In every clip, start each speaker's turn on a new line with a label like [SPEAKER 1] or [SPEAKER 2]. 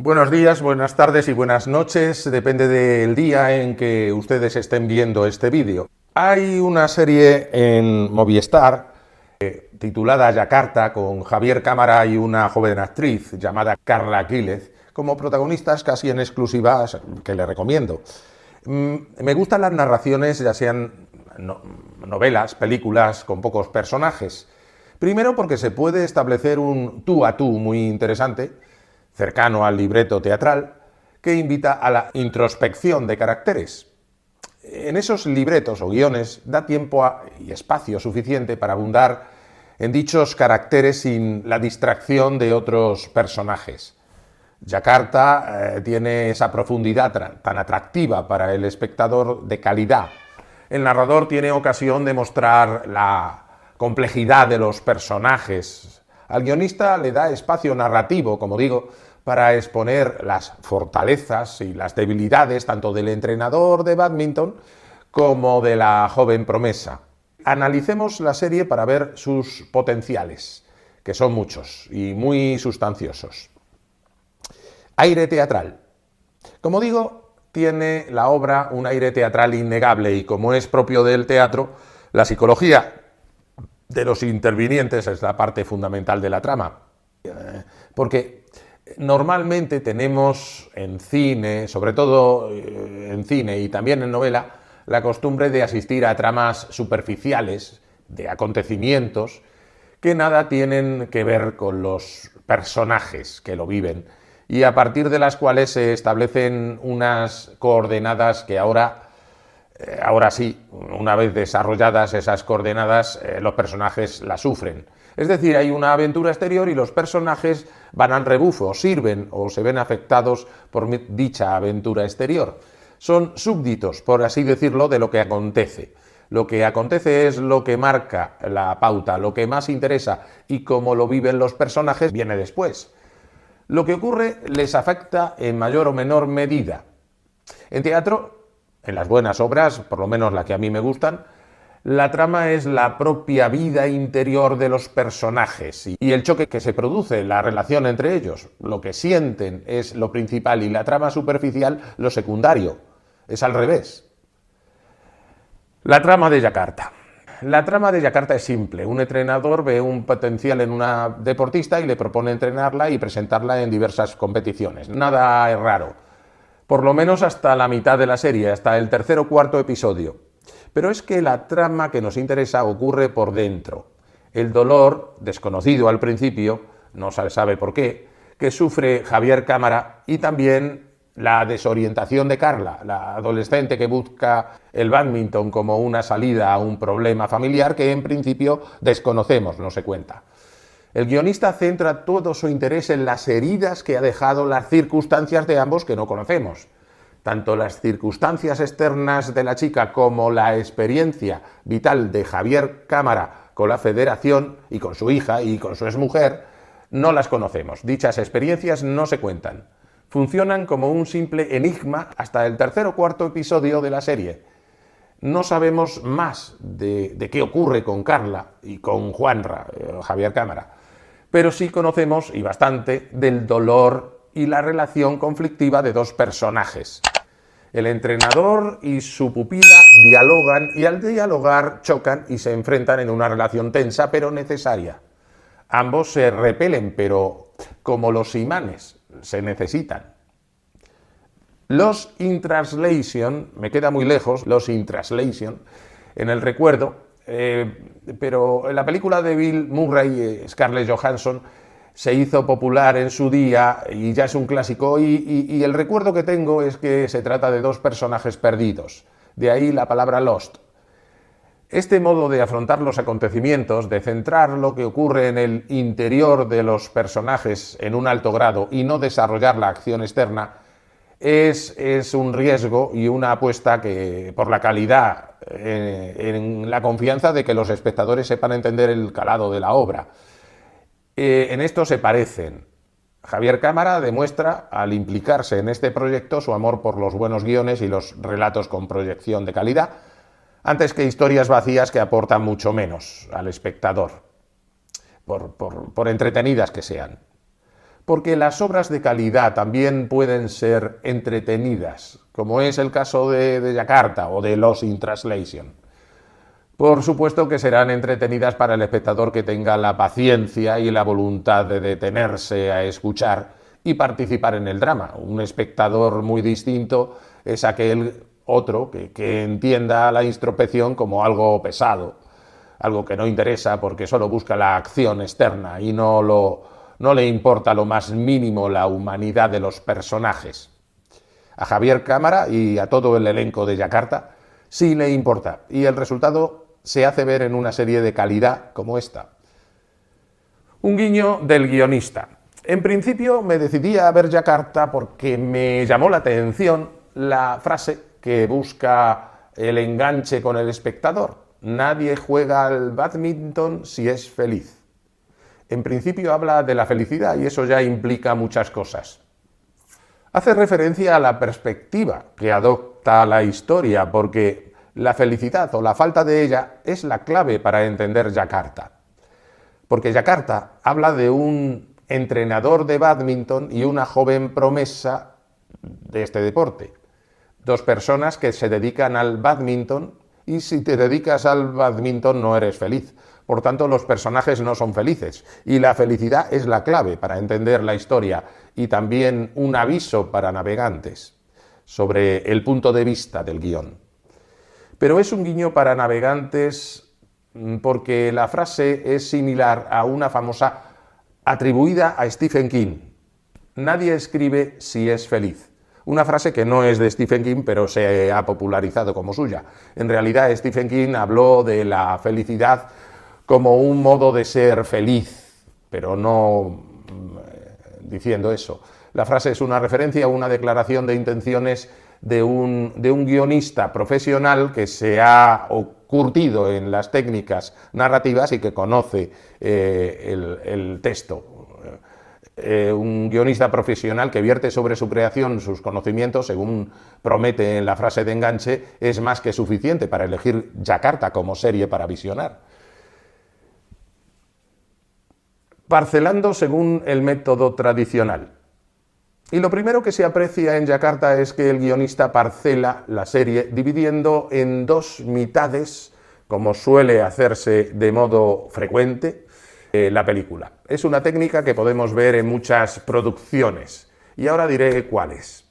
[SPEAKER 1] Buenos días, buenas tardes y buenas noches, depende del día en que ustedes estén viendo este vídeo. Hay una serie en Movistar titulada Yakarta, con Javier Cámara y una joven actriz llamada Carla Quílez como protagonistas casi en exclusiva, que le recomiendo. Me gustan las narraciones, ya sean novelas, películas con pocos personajes. Primero porque se puede establecer un tú a tú muy interesante, cercano al libreto teatral, que invita a la introspección de caracteres. En esos libretos o guiones da tiempo y espacio suficiente para abundar en dichos caracteres sin la distracción de otros personajes. Yakarta tiene esa profundidad tan atractiva para el espectador de calidad. El narrador tiene ocasión de mostrar la complejidad de los personajes. Al guionista le da espacio narrativo, como digo, para exponer las fortalezas y las debilidades tanto del entrenador de bádminton como de la joven promesa. Analicemos la serie para ver sus potenciales, que son muchos y muy sustanciosos. Aire teatral. Como digo, tiene la obra un aire teatral innegable y, como es propio del teatro, la psicología de los intervinientes es la parte fundamental de la trama. Porque normalmente tenemos en cine, sobre todo en cine y también en novela, la costumbre de asistir a tramas superficiales, de acontecimientos, que nada tienen que ver con los personajes que lo viven y a partir de las cuales se establecen unas coordenadas que ahora sí, una vez desarrolladas esas coordenadas, los personajes las sufren. Es decir, hay una aventura exterior y los personajes van al rebufo, sirven o se ven afectados por dicha aventura exterior. Son súbditos, por así decirlo, de lo que acontece. Lo que acontece es lo que marca la pauta, lo que más interesa, y como lo viven los personajes viene después. Lo que ocurre les afecta en mayor o menor medida. En teatro, en las buenas obras, por lo menos las que a mí me gustan, la trama es la propia vida interior de los personajes y el choque que se produce, la relación entre ellos. Lo que sienten es lo principal y la trama superficial lo secundario. Es al revés. La trama de Yakarta. La trama de Yakarta es simple. Un entrenador ve un potencial en una deportista y le propone entrenarla y presentarla en diversas competiciones. Nada es raro. Por lo menos hasta la mitad de la serie, hasta el tercer o cuarto episodio. Pero es que la trama que nos interesa ocurre por dentro. El dolor, desconocido al principio, no se sabe por qué, que sufre Javier Cámara, y también la desorientación de Carla, la adolescente que busca el bádminton como una salida a un problema familiar que en principio desconocemos, no se cuenta. El guionista centra todo su interés en las heridas que ha dejado las circunstancias de ambos que no conocemos. Tanto las circunstancias externas de la chica como la experiencia vital de Javier Cámara con la federación y con su hija y con su exmujer no las conocemos. Dichas experiencias no se cuentan. Funcionan como un simple enigma hasta el tercer o cuarto episodio de la serie. No sabemos más de qué ocurre con Carla y con Juanra, Javier Cámara, pero sí conocemos, y bastante, del dolor y la relación conflictiva de dos personajes. El entrenador y su pupila dialogan y al dialogar chocan y se enfrentan en una relación tensa pero necesaria. Ambos se repelen, pero como los imanes, se necesitan. Lost in Translation, me queda muy lejos, Lost in Translation, en el recuerdo, pero en la película de Bill Murray, Scarlett Johansson, se hizo popular en su día y ya es un clásico, y el recuerdo que tengo es que se trata de dos personajes perdidos, de ahí la palabra Lost. Este modo de afrontar los acontecimientos, de centrar lo que ocurre en el interior de los personajes en un alto grado y no desarrollar la acción externa, es un riesgo y una apuesta que, por la calidad, en la confianza de que los espectadores sepan entender el calado de la obra. En esto se parecen. Javier Cámara demuestra, al implicarse en este proyecto, su amor por los buenos guiones y los relatos con proyección de calidad, antes que historias vacías que aportan mucho menos al espectador, por entretenidas que sean. porque las obras de calidad también pueden ser entretenidas, como es el caso de Yakarta o de Lost in Translation. Por supuesto que serán entretenidas para el espectador que tenga la paciencia y la voluntad de detenerse a escuchar y participar en el drama. Un espectador muy distinto es aquel otro que entienda la introspección como algo pesado, algo que no interesa porque solo busca la acción externa y no le importa lo más mínimo la humanidad de los personajes. A Javier Cámara y a todo el elenco de Yakarta sí le importa, y el resultado se hace ver en una serie de calidad como esta. Un guiño del guionista. En principio me decidí a ver Yakarta porque me llamó la atención la frase que busca el enganche con el espectador. Nadie juega al bádminton si es feliz. En principio habla de la felicidad y eso ya implica muchas cosas. Hace referencia a la perspectiva que adopta la historia, porque la felicidad o la falta de ella es la clave para entender Yakarta. Porque Yakarta habla de un entrenador de bádminton y una joven promesa de este deporte. Dos personas que se dedican al bádminton, y si te dedicas al bádminton no eres feliz. Por tanto, los personajes no son felices, y la felicidad es la clave para entender la historia, y también un aviso para navegantes sobre el punto de vista del guión. Pero es un guiño para navegantes porque la frase es similar a una famosa atribuida a Stephen King. Nadie escribe si es feliz. Una frase que no es de Stephen King, pero se ha popularizado como suya. En realidad, Stephen King habló de la felicidad como un modo de ser feliz, pero no diciendo eso. La frase es una referencia a una declaración de intenciones de un guionista profesional que se ha curtido en las técnicas narrativas y que conoce el texto. Un guionista profesional que vierte sobre su creación sus conocimientos, según promete en la frase de enganche, es más que suficiente para elegir Yakarta como serie para visionar. Parcelando según el método tradicional. Y lo primero que se aprecia en Yakarta es que el guionista parcela la serie dividiendo en dos mitades, como suele hacerse de modo frecuente, la película. Es una técnica que podemos ver en muchas producciones, y ahora diré cuáles.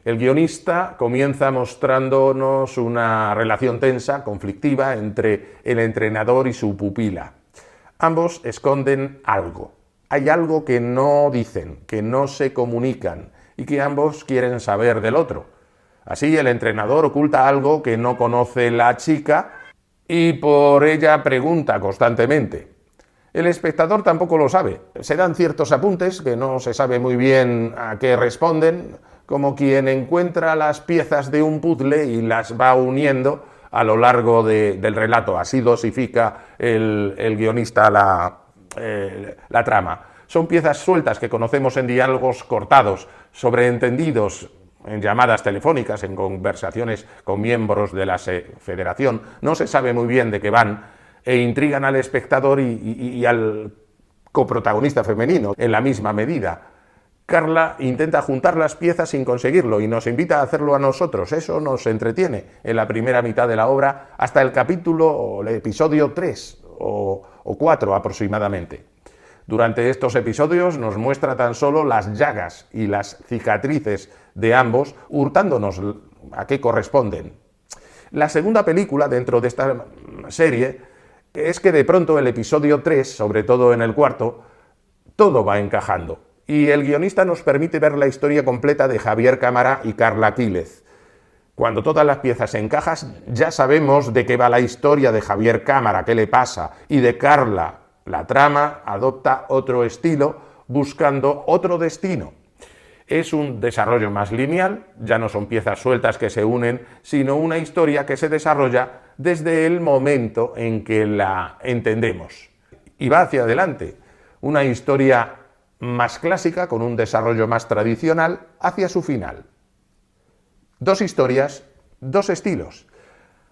[SPEAKER 1] El guionista comienza mostrándonos una relación tensa, conflictiva, entre el entrenador y su pupila. Ambos esconden algo. Hay algo que no dicen, que no se comunican y que ambos quieren saber del otro. Así, el entrenador oculta algo que no conoce la chica y por ella pregunta constantemente. El espectador tampoco lo sabe. Se dan ciertos apuntes que no se sabe muy bien a qué responden, como quien encuentra las piezas de un puzzle y las va uniendo a lo largo del relato. Así dosifica el guionista la trama. Son piezas sueltas que conocemos en diálogos cortados, sobreentendidos en llamadas telefónicas, en conversaciones con miembros de la federación. No se sabe muy bien de qué van e intrigan al espectador y al coprotagonista femenino en la misma medida. Carla intenta juntar las piezas sin conseguirlo y nos invita a hacerlo a nosotros. Eso nos entretiene en la primera mitad de la obra hasta el capítulo o el episodio 3 o 4 aproximadamente. Durante estos episodios nos muestra tan solo las llagas y las cicatrices de ambos, hurtándonos a qué corresponden. La segunda película dentro de esta serie es que de pronto el episodio 3, sobre todo en el cuarto, todo va encajando. Y el guionista nos permite ver la historia completa de Javier Cámara y Carla Quílez. Cuando todas las piezas se encajan, ya sabemos de qué va la historia de Javier Cámara, qué le pasa, y de Carla. La trama adopta otro estilo, buscando otro destino. Es un desarrollo más lineal, ya no son piezas sueltas que se unen, sino una historia que se desarrolla desde el momento en que la entendemos. Y va hacia adelante, una historia más clásica, con un desarrollo más tradicional, hacia su final. Dos historias, dos estilos.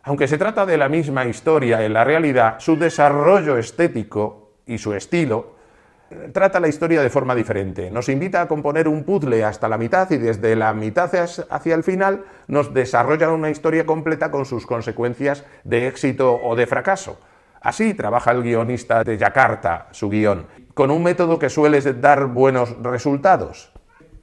[SPEAKER 1] Aunque se trata de la misma historia en la realidad, su desarrollo estético y su estilo trata la historia de forma diferente. Nos invita a componer un puzzle hasta la mitad y desde la mitad hacia el final nos desarrolla una historia completa con sus consecuencias de éxito o de fracaso. Así trabaja el guionista de Yakarta su guión, con un método que suele dar buenos resultados.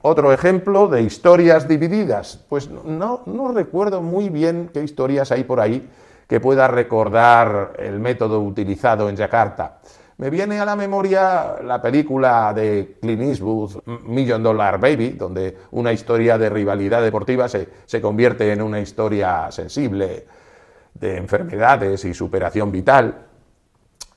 [SPEAKER 1] Otro ejemplo de historias divididas. Pues no recuerdo muy bien qué historias hay por ahí que pueda recordar el método utilizado en Yakarta. Me viene a la memoria la película de Clint Eastwood, Million Dollar Baby, donde una historia de rivalidad deportiva se convierte en una historia sensible de enfermedades y superación vital.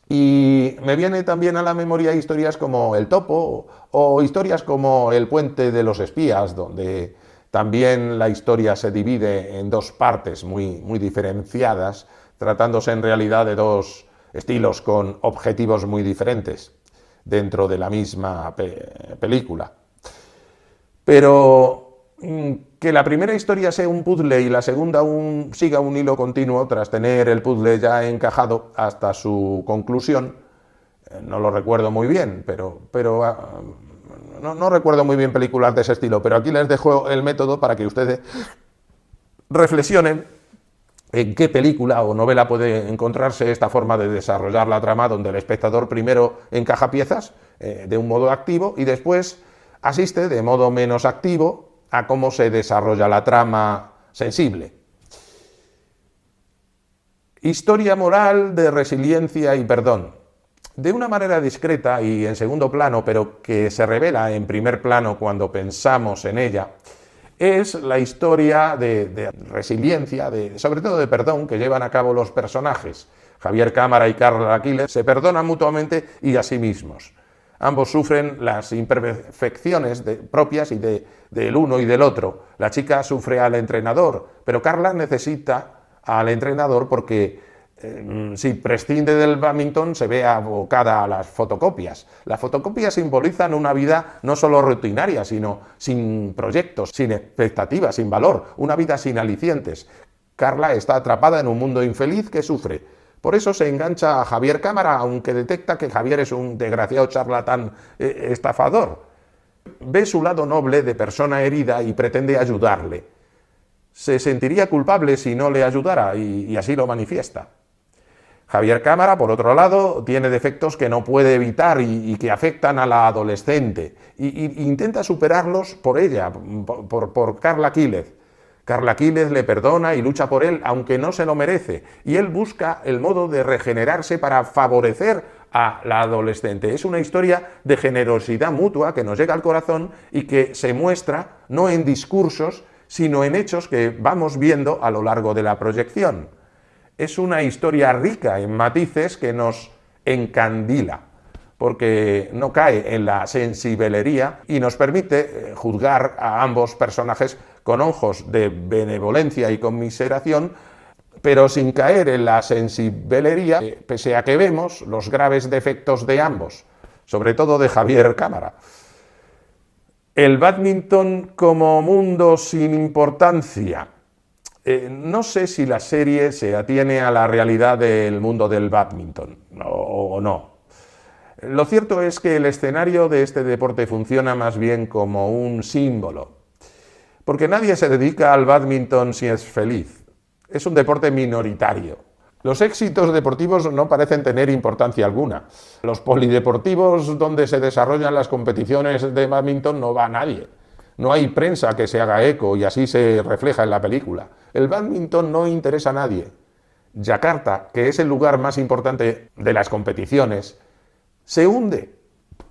[SPEAKER 1] Y me viene también a la memoria historias como El Topo o historias como El Puente de los Espías, donde también la historia se divide en dos partes muy diferenciadas, tratándose en realidad de dos estilos con objetivos muy diferentes dentro de la misma película. Pero que la primera historia sea un puzzle y la segunda siga un hilo continuo tras tener el puzzle ya encajado hasta su conclusión, no lo recuerdo muy bien, pero no recuerdo muy bien películas de ese estilo, pero aquí les dejo el método para que ustedes reflexionen en qué película o novela puede encontrarse esta forma de desarrollar la trama, donde el espectador primero encaja piezas de un modo activo y después asiste de modo menos activo a cómo se desarrolla la trama sensible. Historia moral de resiliencia y perdón. De una manera discreta y en segundo plano, pero que se revela en primer plano cuando pensamos en ella, es la historia de resiliencia, sobre todo de perdón, que llevan a cabo los personajes. Javier Cámara y Carla Aquiles se perdonan mutuamente y a sí mismos. Ambos sufren las imperfecciones propias y del uno y del otro. La chica sufre al entrenador, pero Carla necesita al entrenador porque si prescinde del bádminton se ve abocada a las fotocopias. Las fotocopias simbolizan una vida no solo rutinaria, sino sin proyectos, sin expectativas, sin valor, una vida sin alicientes. Carla está atrapada en un mundo infeliz que sufre. Por eso se engancha a Javier Cámara, aunque detecta que Javier es un desgraciado charlatán estafador. Ve su lado noble de persona herida y pretende ayudarle. Se sentiría culpable si no le ayudara y así lo manifiesta. Javier Cámara, por otro lado, tiene defectos que no puede evitar y que afectan a la adolescente. Y intenta superarlos por ella, por Carla Aquiles. Carla Aquiles le perdona y lucha por él, aunque no se lo merece. Y él busca el modo de regenerarse para favorecer a la adolescente. Es una historia de generosidad mutua que nos llega al corazón y que se muestra no en discursos, sino en hechos que vamos viendo a lo largo de la proyección. Es una historia rica en matices que nos encandila, porque no cae en la sensibelería y nos permite juzgar a ambos personajes con ojos de benevolencia y conmiseración, pero sin caer en la sensibelería, pese a que vemos los graves defectos de ambos, sobre todo de Javier Cámara. El bádminton como mundo sin importancia. No sé si la serie se atiene a la realidad del mundo del bádminton o no. Lo cierto es que el escenario de este deporte funciona más bien como un símbolo, porque nadie se dedica al bádminton si es feliz. Es un deporte minoritario. Los éxitos deportivos no parecen tener importancia alguna. Los polideportivos donde se desarrollan las competiciones de bádminton no va nadie. No hay prensa que se haga eco y así se refleja en la película. El bádminton no interesa a nadie. Yakarta, que es el lugar más importante de las competiciones, se hunde.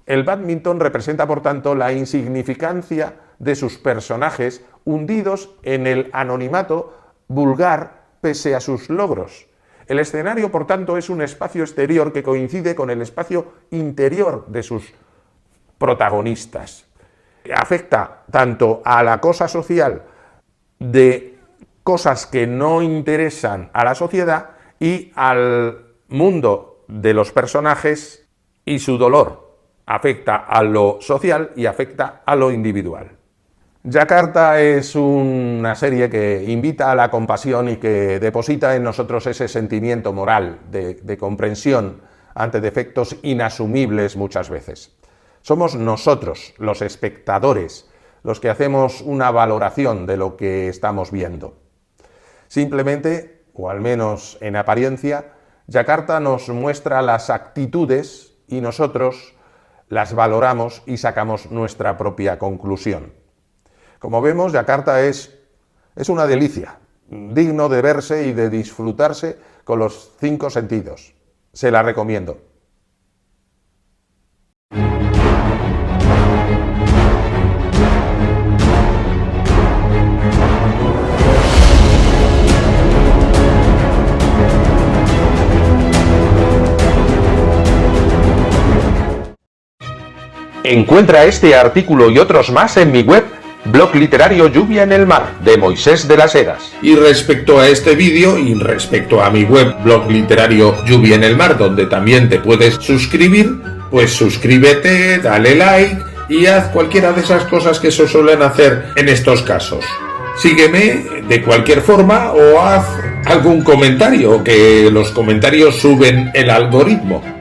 [SPEAKER 1] El bádminton representa, por tanto, la insignificancia de sus personajes hundidos en el anonimato vulgar pese a sus logros. El escenario, por tanto, es un espacio exterior que coincide con el espacio interior de sus protagonistas. Afecta tanto a la cosa social de cosas que no interesan a la sociedad y al mundo de los personajes y su dolor. Afecta a lo social y afecta a lo individual. Yakarta es una serie que invita a la compasión y que deposita en nosotros ese sentimiento moral de comprensión ante defectos inasumibles muchas veces. Somos nosotros, los espectadores, los que hacemos una valoración de lo que estamos viendo. Simplemente, o al menos en apariencia, Yakarta nos muestra las actitudes y nosotros las valoramos y sacamos nuestra propia conclusión. Como vemos, Yakarta es una delicia, digno de verse y de disfrutarse con los 5 sentidos. Se la recomiendo. Encuentra este artículo y otros más en mi web, blog literario Lluvia en el Mar, de Moisés de las Heras.
[SPEAKER 2] Y respecto a este vídeo y respecto a mi web, blog literario Lluvia en el Mar, donde también te puedes suscribir, pues suscríbete, dale like y haz cualquiera de esas cosas que se suelen hacer en estos casos. Sígueme de cualquier forma o haz algún comentario, que los comentarios suben el algoritmo.